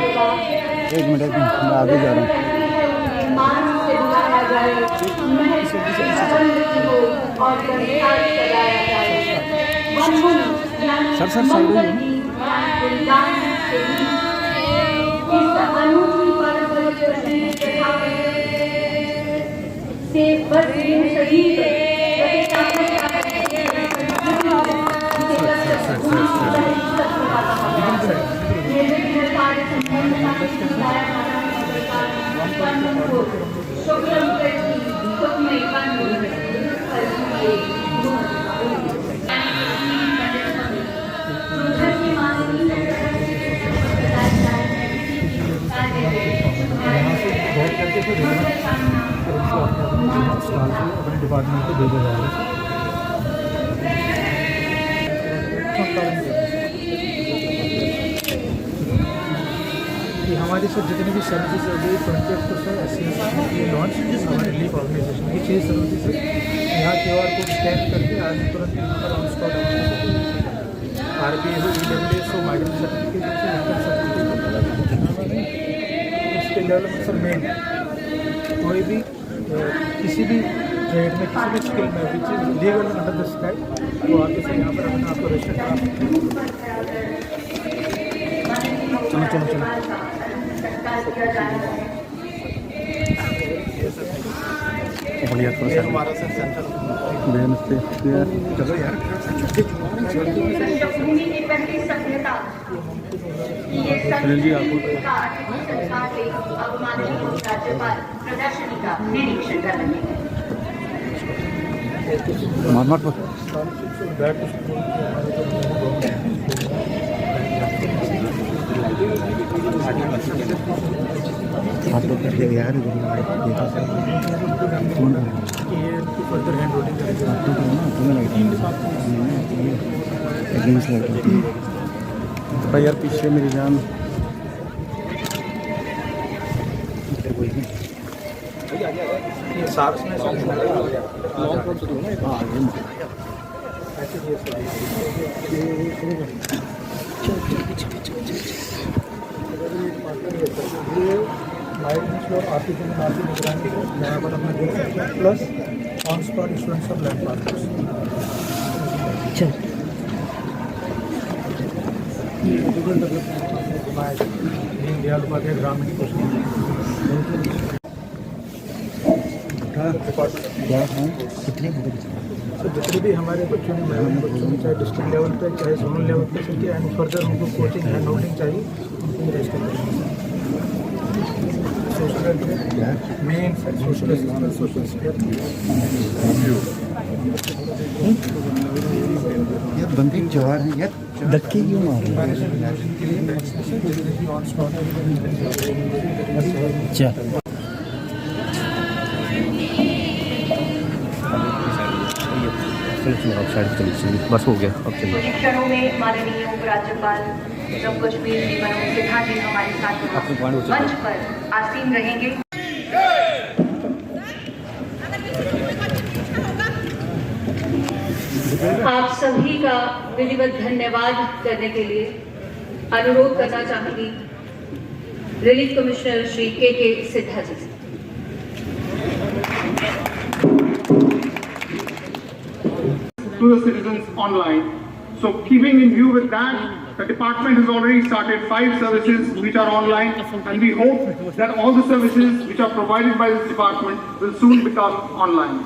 एक मिनट मैं आगे जा रहा हूँ। सर साइड अपने डिपार्टमेंट को भेजा जाएगा। हमारी सर जितनी भी सर्विसेज है वो 28% लॉन्च हमारे लीफ ऑर्गेनाइजेशन की 6 सर्विसेज है। यहाँ QR कोड स्कैन करके आज तुरंत यहाँ पर ऑन स्पॉट RBI हो, EWS हो, माइग्रेंट सर्टिफिकेट हो, इनकम सर्टिफिकेट इसके डेवलपमेंट सर मेन कोई भी किसी भी ट्रेड में किसी भी स्किल में which is legal under the sky वो आके सर यहाँ पर अपने आपको रजिस्टर करा। चलो चलो चलो हमारा सर सेंटर चलो यार जी आपको मार आप लोग कर दिया यार भाई यार पीछे मेरी जान यहाँ पर अपना देख सकते हैं plus on spot insurance of land partners. Deendayal Upadhyay Grameen Kaushal कितने तो जितने भी हमारे बच्चों ने बच्चों में चाहे डिस्ट्रिक्ट लेवल पे चाहे जोनल लेवल पे चाहिए एंड फर्दर उनको कोचिंग हैंड होल्डिंग चाहिए उनको रजिस्टर करेंगे। Social main social assistance social यार बंदी जवान है यार धक्के क्यों मार रहे हैं? बस हो गया अब चलिए। क्षणों में माननीय उपराज्यपाल जम्मू कश्मीर जी मनोज सिन्हा जी हमारे साथ मंच पर आसीन रहेंगे। आप सभी का विधिवत धन्यवाद करने के लिए अनुरोध करना चाहूंगी रिलीफ कमिश्नर श्री के सिन्हा जी से। To the citizens online. So keeping in view with that, the department has already started 5 services which are online, and we hope that all the services which are provided by this department will soon become online.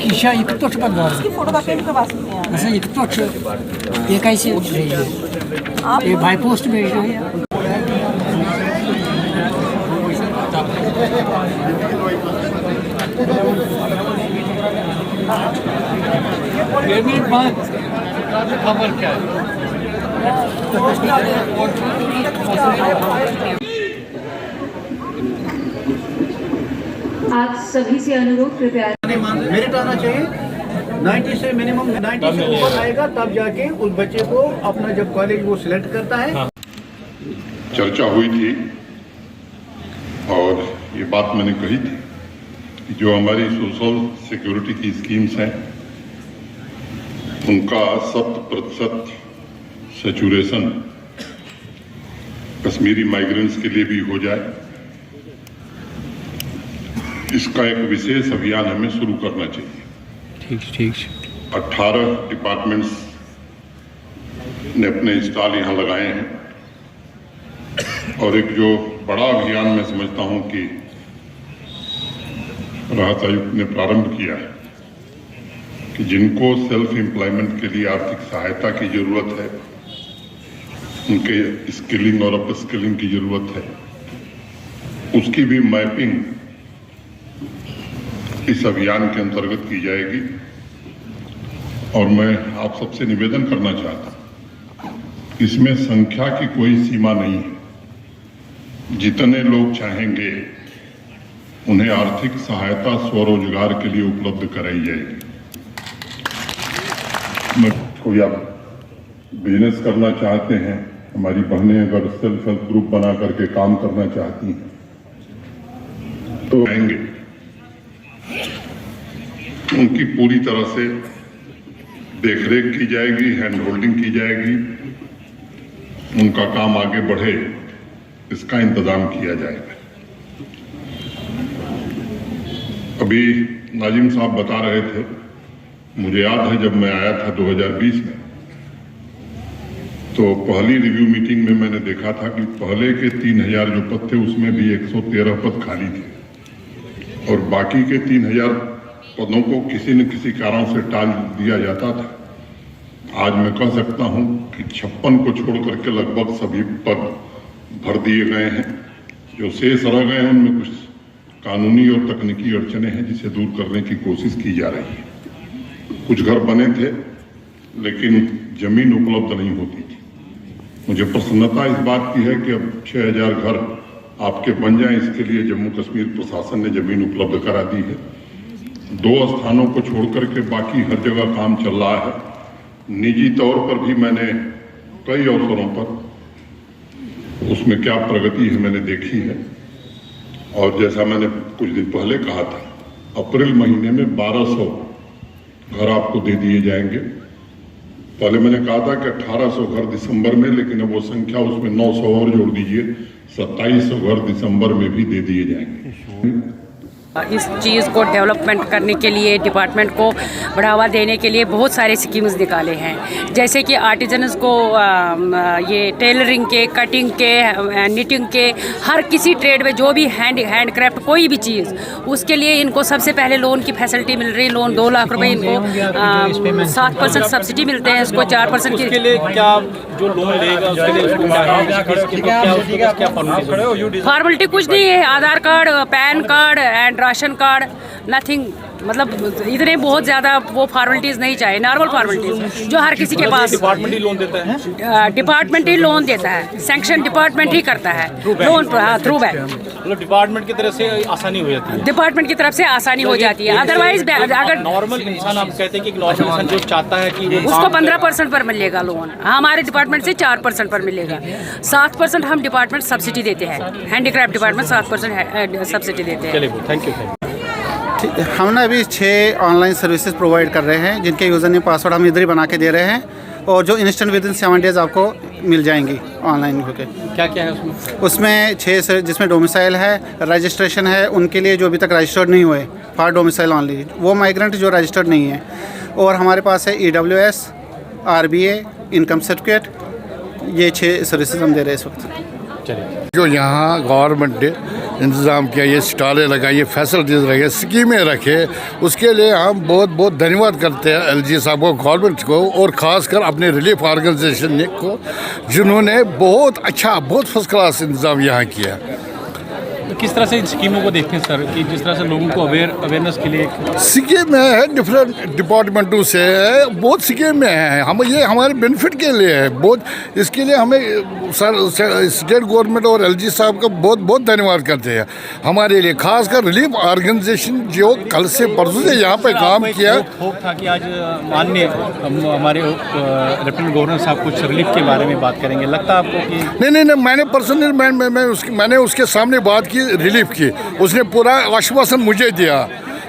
Еще и кто же подвал? अच्छा ये तो ये कैसे ये भाई post भेज रहे हैं। खबर क्या है? आप सभी से अनुरोध कृपया मेरिट आना चाहिए 90 से मिनिमम 90 से ऊपर आएगा तब जाके उस बच्चे को अपना जब कॉलेज वो सिलेक्ट करता है। चर्चा हुई थी और ये बात मैंने कही थी कि जो हमारी सोशल सिक्योरिटी की स्कीम्स हैं उनका 100% सैचुरेशन कश्मीरी माइग्रेंट्स के लिए भी हो जाए, इसका एक विशेष अभियान हमें शुरू करना चाहिए। ठीक 18 डिपार्टमेंट्स ने अपने स्टॉल यहाँ लगाए हैं और एक जो बड़ा अभियान मैं समझता हूँ कि राहत आयुक्त ने प्रारंभ किया है कि जिनको सेल्फ एम्प्लॉयमेंट के लिए आर्थिक सहायता की जरूरत है, उनके स्किलिंग और अप स्किलिंग की जरूरत है, उसकी भी मैपिंग इस अभियान के अंतर्गत की जाएगी। और मैं आप सबसे निवेदन करना चाहता हूं, इसमें संख्या की कोई सीमा नहीं है। जितने लोग चाहेंगे उन्हें आर्थिक सहायता स्वरोजगार के लिए उपलब्ध कराई जाएगी। मैं कोई आप बिजनेस करना चाहते हैं, हमारी बहनें अगर सेल्फ हेल्प ग्रुप बना करके काम करना चाहती हैं तो आएंगे, उनकी पूरी तरह से देखरेख की जाएगी, हैंड होल्डिंग की जाएगी, उनका काम आगे बढ़े इसका इंतजाम किया जाएगा। अभी नाजिम साहब बता रहे थे, मुझे याद है जब मैं आया था 2020 में, तो पहली रिव्यू मीटिंग में मैंने देखा था कि पहले के 3000 जो पद थे उसमें भी 113 पद खाली थे और बाकी के 3000 पदों को किसी न किसी कारण से टाल दिया जाता था। आज मैं कह सकता हूं कि 56 को छोड़ करके लगभग सभी पद भर दिए गए हैं। जो शेष रह गए हैं उनमें कुछ कानूनी और तकनीकी अड़चने हैं जिसे दूर करने की कोशिश की जा रही है। कुछ घर बने थे लेकिन जमीन उपलब्ध नहीं होती थी। मुझे प्रसन्नता इस बात की है कि अब 6000 घर आपके बन जाएं, इसके लिए जम्मू कश्मीर प्रशासन ने जमीन उपलब्ध करा दी है। 2 स्थानों को छोड़ करके बाकी हर जगह काम चल रहा है। निजी तौर पर भी मैंने कई अवसरों पर उसमें क्या प्रगति है मैंने देखी है। और जैसा मैंने कुछ दिन पहले कहा था, अप्रैल महीने में 1200 घर आपको दे दिए जाएंगे। पहले मैंने कहा था कि 1800 घर दिसंबर में, लेकिन अब वो संख्या उसमें 900 और जोड़ दीजिए, 2700 घर दिसंबर में भी दे दिए जाएंगे। इस चीज़ को डेवलपमेंट करने के लिए, डिपार्टमेंट को बढ़ावा देने के लिए बहुत सारे स्कीम्स निकाले हैं, जैसे कि आर्टिजन्स को ये टेलरिंग के, कटिंग के, निटिंग के, हर किसी ट्रेड में जो भी हैंडक्राफ्ट कोई भी चीज़, उसके लिए इनको सबसे पहले लोन की फैसिलिटी मिल रही। लोन 2 लाख रुपए इनको 7% सब्सिडी मिलते हैं, इसको 4% की। उसके लिए क्या जो लोन लेगा उसके लिए फॉर्मेलिटी कुछ नहीं है, Aadhaar card, PAN card and ration card, nothing. मतलब इतने बहुत ज़्यादा वो फॉर्मेलिटीज़ नहीं चाहिए, नॉर्मल फॉर्मेलिटीज़ जो हर किसी के पास। डिपार्टमेंट ही लोन देता है, डिपार्टमेंट ही लोन देता है, सैंक्शन डिपार्टमेंट ही करता है लोन थ्रू बैंक। मतलब डिपार्टमेंट की तरफ से आसानी हो जाती है, डिपार्टमेंट की तरफ से आसानी हो जाती है। अदरवाइज अगर नॉर्मल इंसान, आप कहते हैं कि नॉर्मल इंसान जो चाहता है कि उसको 15% पर मिलेगा लोन, हमारे डिपार्टमेंट से 4% पर मिलेगा। 7% हम डिपार्टमेंट सब्सिडी देते हैं, हैंडीक्राफ्ट डिपार्टमेंट 7% सब्सिडी देते हैं। चलिए, थैंक यू। हमने अभी 6 ऑनलाइन सर्विसेज प्रोवाइड कर रहे हैं, जिनके यूज़र नेम पासवर्ड हम इधर ही बना के दे रहे हैं और जो इंस्टेंट विद इन 7 डेज़ आपको मिल जाएंगी ऑनलाइन होकर। क्या क्या है उसमें? उसमें 6 जिसमें डोमिसाइल है, रजिस्ट्रेशन है उनके लिए जो अभी तक रजिस्टर्ड नहीं हुए, फॉर डोमिसाइल ऑनली, वो माइग्रेंट जो रजिस्टर्ड नहीं है। और हमारे पास है EWS, RBA, इनकम सर्टिफिकेट, ये 6 सर्विसेज हम दे रहे हैं इस वक्त। चलिए, जो यहाँ गवर्नमेंट ने इंतज़ाम किया, ये स्टॉलें लगाई, ये फैसिलिटीज़ रखे, स्कीमें रखे, उसके लिए हम बहुत बहुत धन्यवाद करते हैं LG साहब को, गवर्नमेंट को, और ख़ासकर अपने रिलीफ ऑर्गेनाइजेशन को, जिन्होंने बहुत अच्छा, बहुत फर्स्ट क्लास इंतज़ाम यहाँ किया। तो किस तरह से इन स्कीमों को देखते हैं सर, कि जिस तरह से लोगों को अवेयरनेस के लिए स्कीम है, डिफरेंट डिपार्टमेंटों से बहुत स्कीम है, हम ये हमारे बेनिफिट के लिए है बहुत। इसके लिए हमें सर स्टेट गवर्नमेंट और LG साहब का बहुत बहुत धन्यवाद करते हैं हमारे लिए, खासकर रिलीफ ऑर्गेनाइजेशन जो कल से परसों से यहाँ पे काम किया। होप था कि आज माननीय हमारे लेफ्टिनेंट गवर्नर साहब कुछ रिलीफ के बारे में बात करेंगे, लगता है आपको कि? नहीं, मैंने पर्सनली मैंने उसके सामने बात की की रिलीफ की। उसने पूरा आश्वासन मुझे दिया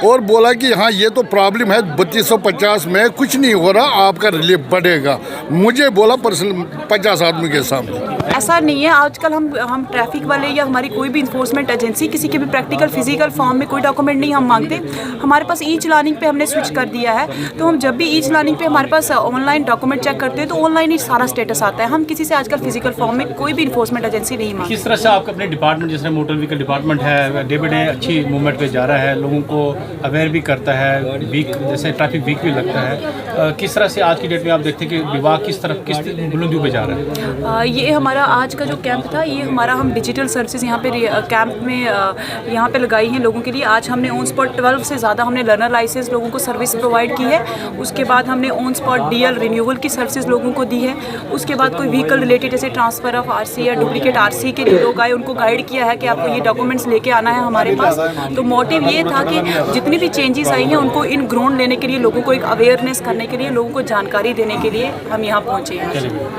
और बोला कि हाँ ये तो प्रॉब्लम है 3250 में कुछ नहीं हो रहा, आपका रिलीफ बढ़ेगा। मुझे बोला पर्सनल 50 आदमी के सामने। ऐसा नहीं है, आजकल हम ट्रैफिक वाले या हमारी कोई भी इन्फोर्समेंट एजेंसी किसी के भी प्रैक्टिकल फिजिकल फॉर्म में कोई डॉक्यूमेंट नहीं हम मांगते। हमारे पास ई चलानिंग पे हमने स्विच कर दिया है, तो हम जब भी ई चलानिंग पे हमारे पास ऑनलाइन डॉक्यूमेंट चेक करते हैं तो ऑनलाइन ही सारा स्टेटस आता है। हम किसी से आजकल फिजिकल फॉर्म में कोई भी इन्फोर्समेंट एजेंसी नहीं मांगते। किस तरह से आपका अपने डिपार्टमेंट जैसे मोटर व्हीकल डिपार्टमेंट है डे बाई डे अच्छी मूवमेंट पे जा रहा है, लोगों को अवेयर भी करता है, वीक जैसे ट्रैफिक वीक भी लगता है, किस तरह से आज की डेट में आप देखते हैं कि विभाग किस बुलंदियों पे जा रहा है? ये हमारा आज का जो कैंप था, ये हमारा हम डिजिटल सर्विसेज यहाँ पे कैंप में यहाँ पे लगाई हैं लोगों के लिए। आज हमने ऑन स्पॉट 12 से ज़्यादा हमने लर्नर लाइसेंस लोगों को सर्विस प्रोवाइड की है। उसके बाद हमने ऑन स्पॉट डीएल रिन्यूअल की सर्विसेज लोगों को दी है। उसके बाद कोई व्हीकल रिलेटेड जैसे ट्रांसफ़र ऑफ आरसी या डुप्लीकेट आरसी के लिए लोग आए, उनको गाइड किया है कि आपको ये डॉक्यूमेंट्स लेके आना है हमारे पास। तो मोटिव ये था कि जितनी भी चेंजेस आई हैं उनको इन ग्राउंड लेने के लिए, लोगों को एक अवेयरनेस करने के लिए, लोगों को जानकारी देने के लिए हम यहाँ पहुँचे हैं।